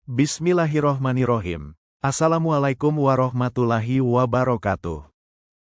Bismillahirrohmanirrohim. Assalamualaikum warahmatullahi wabarakatuh.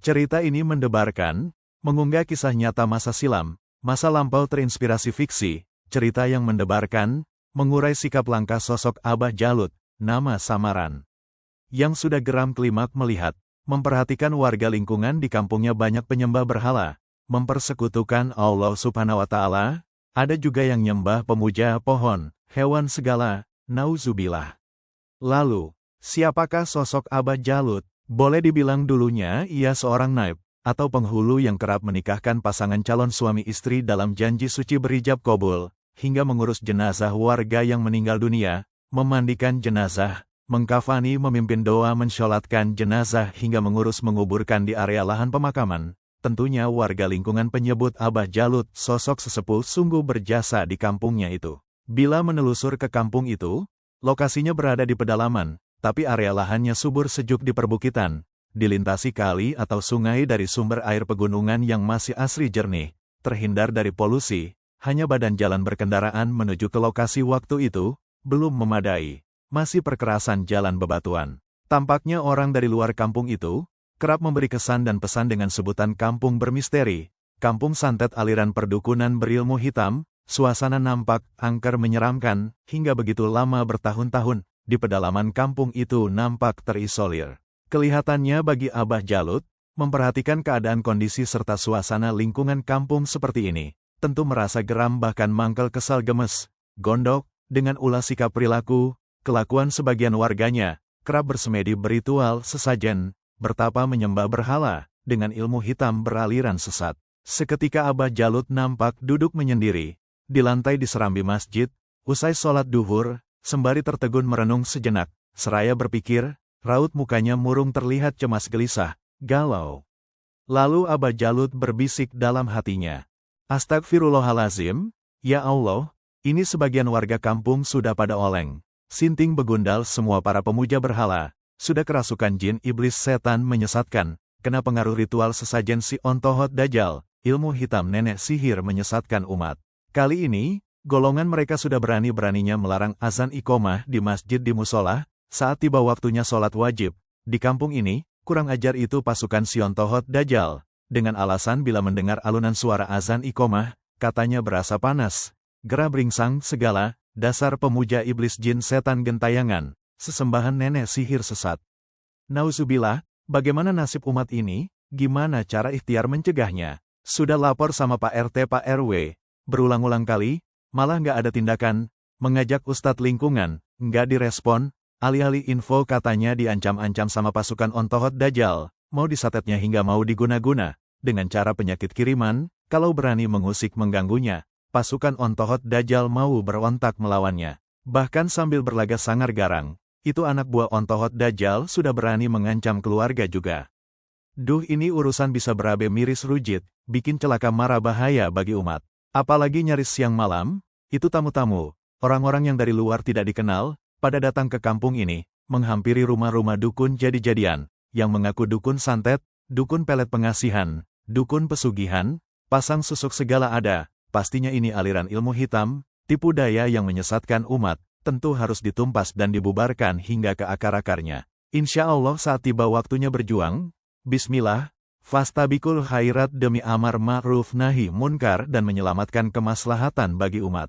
Cerita ini mendebarkan, mengunggah kisah nyata masa silam, masa lampau terinspirasi fiksi, cerita yang mendebarkan, mengurai sikap langkah sosok Abah Jalut, nama samaran. Yang sudah geram kelimak melihat, memperhatikan warga lingkungan di kampungnya banyak penyembah berhala, mempersekutukan Allah Subhanahu wa Ta'ala, ada juga yang nyembah pemuja pohon, hewan segala. Nauzubillah. Lalu, siapakah sosok Abah Jalut? Boleh dibilang dulunya ia seorang naib, atau penghulu yang kerap menikahkan pasangan calon suami istri dalam janji suci berijab qabul, hingga mengurus jenazah warga yang meninggal dunia, memandikan jenazah, mengkafani, memimpin doa, mensholatkan jenazah hingga mengurus menguburkan di area lahan pemakaman. Tentunya warga lingkungan penyebut Abah Jalut sosok sesepuh sungguh berjasa di kampungnya itu. Bila menelusur ke kampung itu, lokasinya berada di pedalaman, tapi area lahannya subur sejuk di perbukitan, dilintasi kali atau sungai dari sumber air pegunungan yang masih asri jernih, terhindar dari polusi, hanya badan jalan berkendaraan menuju ke lokasi waktu itu, belum memadai, masih perkerasan jalan bebatuan. Tampaknya orang dari luar kampung itu, kerap memberi kesan dan pesan dengan sebutan kampung bermisteri, kampung santet aliran perdukunan berilmu hitam. Suasana nampak angker menyeramkan, hingga begitu lama bertahun-tahun, di pedalaman kampung itu nampak terisolir. Kelihatannya bagi Abah Jalut, memperhatikan keadaan kondisi serta suasana lingkungan kampung seperti ini, tentu merasa geram bahkan mangkel kesal gemes, gondok, dengan ulah sikap perilaku, kelakuan sebagian warganya, kerap bersemedi beritual sesajen, bertapa menyembah berhala, dengan ilmu hitam beraliran sesat. Seketika Abah Jalut nampak duduk menyendiri, di lantai di serambi masjid, usai sholat duhur, sembari tertegun merenung sejenak, seraya berpikir, raut mukanya murung terlihat cemas gelisah, galau. Lalu Abah Jalut berbisik dalam hatinya, Astagfirullahalazim, ya Allah, ini sebagian warga kampung sudah pada oleng, sinting begundal semua para pemuja berhala, sudah kerasukan jin iblis setan menyesatkan, kena pengaruh ritual sesajen si Ontohot Dajjal, ilmu hitam nenek sihir menyesatkan umat. Kali ini, golongan mereka sudah berani-beraninya melarang azan iqomah di masjid di musola, saat tiba waktunya sholat wajib. Di kampung ini, kurang ajar itu pasukan Siontohot Dajjal, dengan alasan bila mendengar alunan suara azan iqomah, katanya berasa panas, gerah beringsang segala, dasar pemuja iblis jin setan gentayangan, sesembahan nenek sihir sesat. Nauzubillah, bagaimana nasib umat ini, gimana cara ikhtiar mencegahnya? Sudah lapor sama Pak RT Pak RW, berulang-ulang kali, malah nggak ada tindakan, mengajak ustadz lingkungan, nggak direspon, alih-alih info katanya diancam-ancam sama pasukan Ontohot Dajjal, mau disatetnya hingga mau diguna-guna, dengan cara penyakit kiriman, kalau berani mengusik mengganggunya, pasukan Ontohot Dajjal mau berontak melawannya. Bahkan sambil berlaga sangar garang, itu anak buah Ontohot Dajjal sudah berani mengancam keluarga juga. Duh, ini urusan bisa berabe miris rujit, bikin celaka mara bahaya bagi umat. Apalagi nyaris siang malam, itu tamu-tamu, orang-orang yang dari luar tidak dikenal, pada datang ke kampung ini, menghampiri rumah-rumah dukun jadi-jadian, yang mengaku dukun santet, dukun pelet pengasihan, dukun pesugihan, pasang susuk segala ada, pastinya ini aliran ilmu hitam, tipu daya yang menyesatkan umat, tentu harus ditumpas dan dibubarkan hingga ke akar-akarnya. Insya Allah saat tiba waktunya berjuang, bismillah, fastabikul khairat demi amar ma'ruf nahi munkar dan menyelamatkan kemaslahatan bagi umat.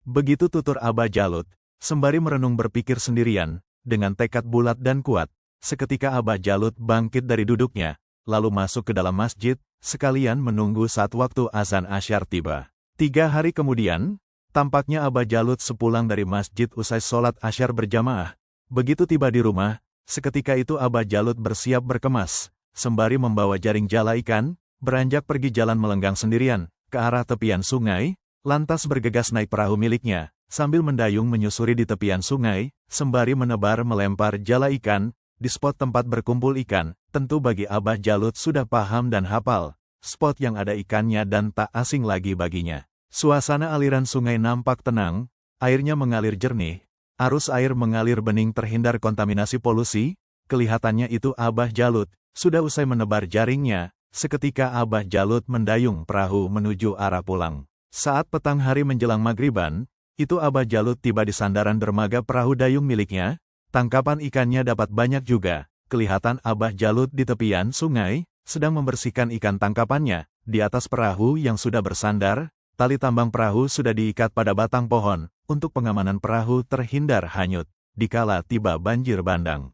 Begitu tutur Abah Jalut, sembari merenung berpikir sendirian, dengan tekad bulat dan kuat, seketika Abah Jalut bangkit dari duduknya, lalu masuk ke dalam masjid, sekalian menunggu saat waktu azan asyar tiba. 3 hari kemudian, tampaknya Abah Jalut sepulang dari masjid usai sholat asyar berjamaah. Begitu tiba di rumah, seketika itu Abah Jalut bersiap berkemas, sembari membawa jaring jala ikan, beranjak pergi jalan melenggang sendirian, ke arah tepian sungai, lantas bergegas naik perahu miliknya, sambil mendayung menyusuri di tepian sungai, sembari menebar melempar jala ikan, di spot tempat berkumpul ikan, tentu bagi Abah Jalut sudah paham dan hafal, spot yang ada ikannya dan tak asing lagi baginya. Suasana aliran sungai nampak tenang, airnya mengalir jernih, arus air mengalir bening terhindar kontaminasi polusi, kelihatannya itu Abah Jalut sudah usai menebar jaringnya, seketika Abah Jalut mendayung perahu menuju arah pulang. Saat petang hari menjelang maghriban, itu Abah Jalut tiba di sandaran dermaga perahu dayung miliknya. Tangkapan ikannya dapat banyak juga. Kelihatan Abah Jalut di tepian sungai, sedang membersihkan ikan tangkapannya. Di atas perahu yang sudah bersandar, tali tambang perahu sudah diikat pada batang pohon, untuk pengamanan perahu terhindar hanyut, dikala tiba banjir bandang.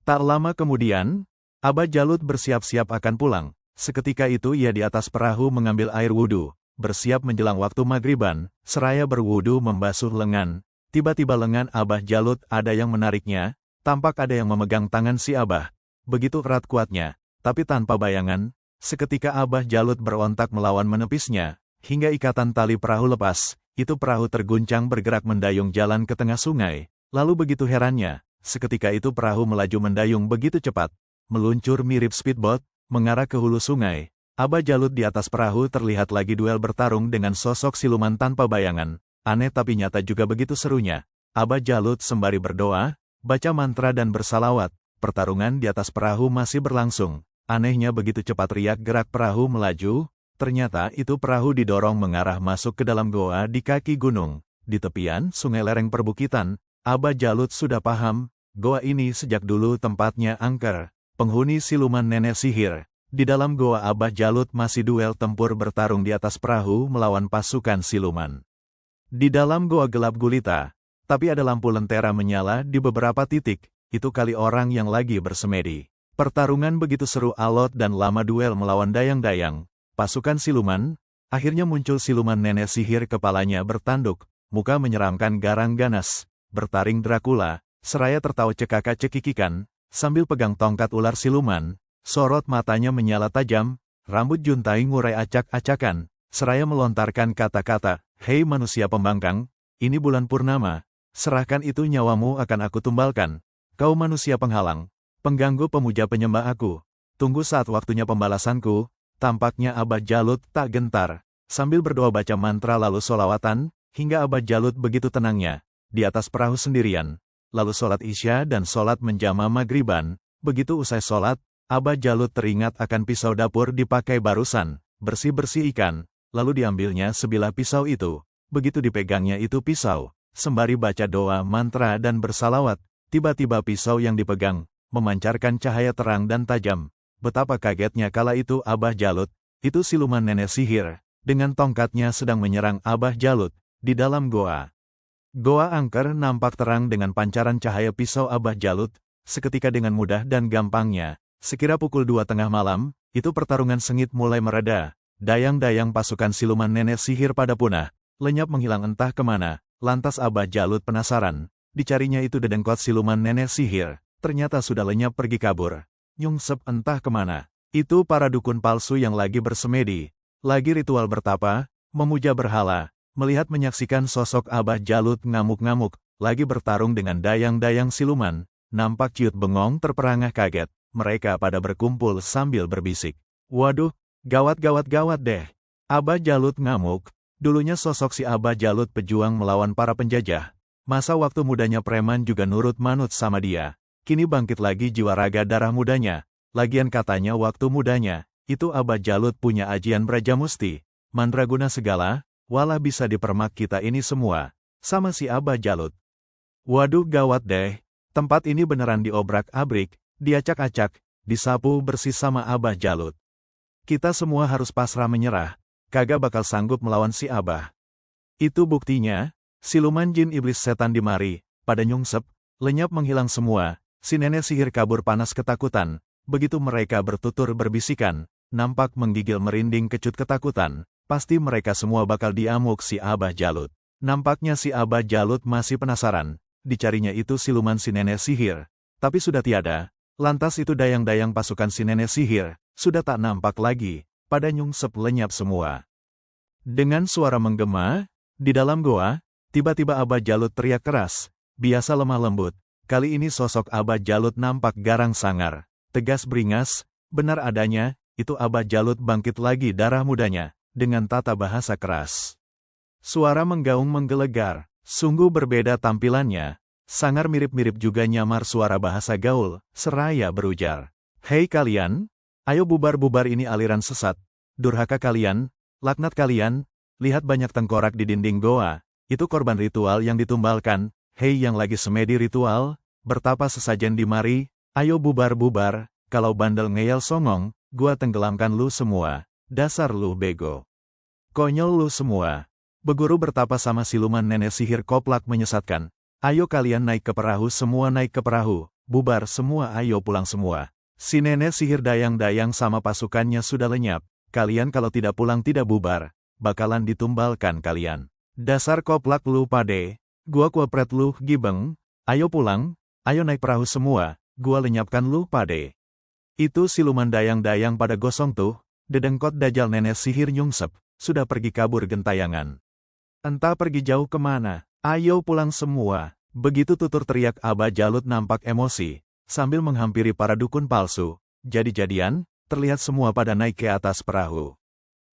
Tak lama kemudian, Abah Jalut bersiap-siap akan pulang. Seketika itu ia di atas perahu mengambil air wudhu, bersiap menjelang waktu maghriban, seraya berwudhu membasuh lengan. Tiba-tiba lengan Abah Jalut ada yang menariknya, tampak ada yang memegang tangan si Abah. Begitu erat kuatnya, tapi tanpa bayangan, seketika Abah Jalut berontak melawan menepisnya, hingga ikatan tali perahu lepas, itu perahu terguncang bergerak mendayung jalan ke tengah sungai. Lalu begitu herannya, seketika itu perahu melaju mendayung begitu cepat, meluncur mirip speedboat, mengarah ke hulu sungai. Abah Jalut di atas perahu terlihat lagi duel bertarung dengan sosok siluman tanpa bayangan. Aneh tapi nyata juga begitu serunya. Abah Jalut sembari berdoa, baca mantra dan bersalawat. Pertarungan di atas perahu masih berlangsung. Anehnya begitu cepat riak gerak perahu melaju, ternyata itu perahu didorong mengarah masuk ke dalam goa di kaki gunung. Di tepian sungai lereng perbukitan, Abah Jalut sudah paham, goa ini sejak dulu tempatnya angker. Penghuni siluman nenek sihir. Di dalam goa Abah Jalut masih duel tempur bertarung di atas perahu melawan pasukan siluman. Di dalam goa gelap gulita, tapi ada lampu lentera menyala di beberapa titik, itu kali orang yang lagi bersemedi. Pertarungan begitu seru alot dan lama duel melawan dayang-dayang. Pasukan siluman, akhirnya muncul siluman nenek sihir kepalanya bertanduk, muka menyeramkan garang ganas, bertaring Dracula, seraya tertawa cekaka-cekikikan, sambil pegang tongkat ular siluman, sorot matanya menyala tajam, rambut juntai ngurai acak-acakan, seraya melontarkan kata-kata, "Hei manusia pembangkang, ini bulan purnama, serahkan itu nyawamu akan aku tumbalkan. Kau manusia penghalang, pengganggu pemuja penyembah aku, tunggu saat waktunya pembalasanku." Tampaknya Abah Jalut tak gentar, sambil berdoa baca mantra lalu solawatan, hingga Abah Jalut begitu tenangnya, di atas perahu sendirian. Lalu sholat isya dan sholat menjama maghriban. Begitu usai sholat, Abah Jalut teringat akan pisau dapur dipakai barusan, bersih-bersih ikan, lalu diambilnya sebilah pisau itu. Begitu dipegangnya itu pisau, sembari baca doa mantra dan bersalawat, tiba-tiba pisau yang dipegang, memancarkan cahaya terang dan tajam. Betapa kagetnya kala itu Abah Jalut, itu siluman nenek sihir, dengan tongkatnya sedang menyerang Abah Jalut, di dalam goa. Goa angker nampak terang dengan pancaran cahaya pisau Abah Jalut, seketika dengan mudah dan gampangnya. Sekira pukul 2 tengah malam, itu pertarungan sengit mulai mereda. Dayang-dayang pasukan siluman nenek sihir pada punah, lenyap menghilang entah kemana. Lantas Abah Jalut penasaran, dicarinya itu dedengkot siluman nenek sihir, ternyata sudah lenyap pergi kabur. Nyungsep entah kemana. Itu para dukun palsu yang lagi bersemedi, lagi ritual bertapa, memuja berhala. Melihat menyaksikan sosok Abah Jalut ngamuk-ngamuk, lagi bertarung dengan dayang-dayang siluman, nampak ciut bengong terperangah kaget, mereka pada berkumpul sambil berbisik. Waduh, gawat deh. Abah Jalut ngamuk, dulunya sosok si Abah Jalut pejuang melawan para penjajah. Masa waktu mudanya preman juga nurut manut sama dia. Kini bangkit lagi jiwa raga darah mudanya. Lagian katanya waktu mudanya, itu Abah Jalut punya ajian Brajamusti, mandraguna segala. Walah bisa dipermak kita ini semua, sama si Abah Jalut. Waduh gawat deh, tempat ini beneran diobrak-abrik, diacak-acak, disapu bersih sama Abah Jalut. Kita semua harus pasrah menyerah, kagak bakal sanggup melawan si Abah. Itu buktinya, siluman jin iblis setan di mari, pada nyungsep, lenyap menghilang semua, si nenek sihir kabur panas ketakutan, begitu mereka bertutur berbisikan, nampak menggigil merinding kecut ketakutan. Pasti mereka semua bakal diamuk si Abah Jalut. Nampaknya si Abah Jalut masih penasaran, dicarinya itu siluman si nenek sihir. Tapi sudah tiada, lantas itu dayang-dayang pasukan si nenek sihir, sudah tak nampak lagi, pada nyungsep lenyap semua. Dengan suara menggema, di dalam goa, tiba-tiba Abah Jalut teriak keras, biasa lemah lembut. Kali ini sosok Abah Jalut nampak garang sangar, tegas beringas, benar adanya, itu Abah Jalut bangkit lagi darah mudanya. Dengan tata bahasa keras. Suara menggaung menggelegar, sungguh berbeda tampilannya, sangar mirip-mirip juga nyamar suara bahasa gaul, seraya berujar. Hei kalian, ayo bubar-bubar ini aliran sesat, durhaka kalian, laknat kalian, lihat banyak tengkorak di dinding goa, itu korban ritual yang ditumbalkan. Hei yang lagi semedi ritual, bertapa sesajen di mari, ayo bubar-bubar, kalau bandel ngeyel songong, gua tenggelamkan lu semua, dasar lu bego. Konyol lu semua. Beguru bertapa sama siluman nenek sihir koplak menyesatkan. Ayo kalian naik ke perahu, semua naik ke perahu, bubar semua, ayo pulang semua. Si nenek sihir dayang-dayang sama pasukannya sudah lenyap, kalian kalau tidak pulang tidak bubar, bakalan ditumbalkan kalian. Dasar koplak lu pade, gua kuapret lu gibeng, ayo pulang, ayo naik perahu semua, gua lenyapkan lu pade. Itu siluman dayang-dayang pada gosong tuh, dedengkot dajal nenek sihir nyungsep, sudah pergi kabur gentayangan. Entah pergi jauh kemana, ayo pulang semua. Begitu tutur teriak Aba Jalut nampak emosi, sambil menghampiri para dukun palsu, jadi-jadian, terlihat semua pada naik ke atas perahu.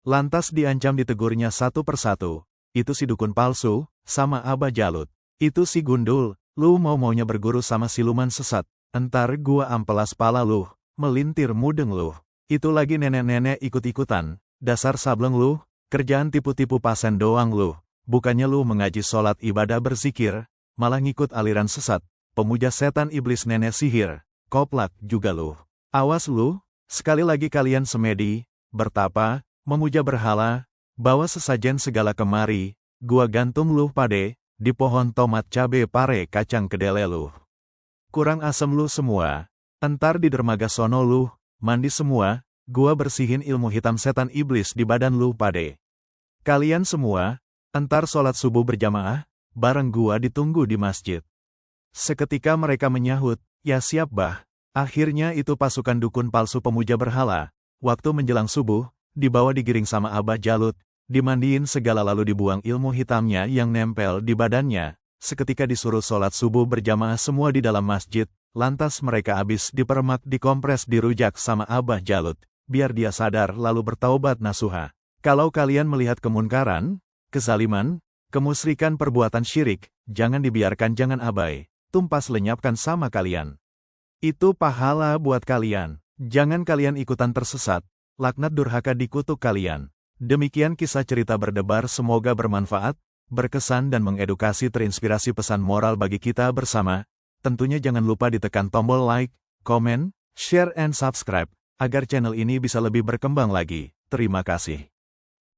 Lantas diancam ditegurnya satu persatu. Itu si dukun palsu, sama Aba Jalut. Itu si gundul, lu mau-maunya berguru sama siluman sesat. Entar gua ampelas pala lu, melintir mudeng lu. Itu lagi nenek-nenek ikut-ikutan. Dasar sableng lu, kerjaan tipu-tipu pasen doang lu. Bukannya lu mengaji sholat ibadah berzikir, malah ngikut aliran sesat. Pemuja setan iblis nenek sihir, koplak juga lu. Awas lu, sekali lagi kalian semedi, bertapa, memuja berhala, bawa sesajen segala kemari, gua gantung lu pade, di pohon tomat cabe pare kacang kedele lu. Kurang asem lu semua, entar di dermaga sono lu, mandi semua, gua bersihin ilmu hitam setan iblis di badan lu pade. Kalian semua, entar sholat subuh berjamaah, bareng gua ditunggu di masjid. Seketika mereka menyahut, ya siap bah. Akhirnya itu pasukan dukun palsu pemuja berhala, waktu menjelang subuh, dibawa digiring sama Aba Jalut, dimandiin segala lalu dibuang ilmu hitamnya yang nempel di badannya. Seketika disuruh sholat subuh berjamaah semua di dalam masjid, lantas mereka habis dipermak, dikompres, dirujak sama Aba Jalut, biar dia sadar lalu bertaubat nasuha. Kalau kalian melihat kemunkaran, kezaliman, kemusyrikan, perbuatan syirik, jangan dibiarkan, jangan abai, tumpas lenyapkan sama kalian. Itu pahala buat kalian, jangan kalian ikutan tersesat. Laknat durhaka dikutuk kalian. Demikian kisah cerita berdebar, semoga bermanfaat, berkesan dan mengedukasi, terinspirasi pesan moral bagi kita bersama. Tentunya jangan lupa ditekan tombol like, komen, share and subscribe, agar channel ini bisa lebih berkembang lagi. Terima kasih.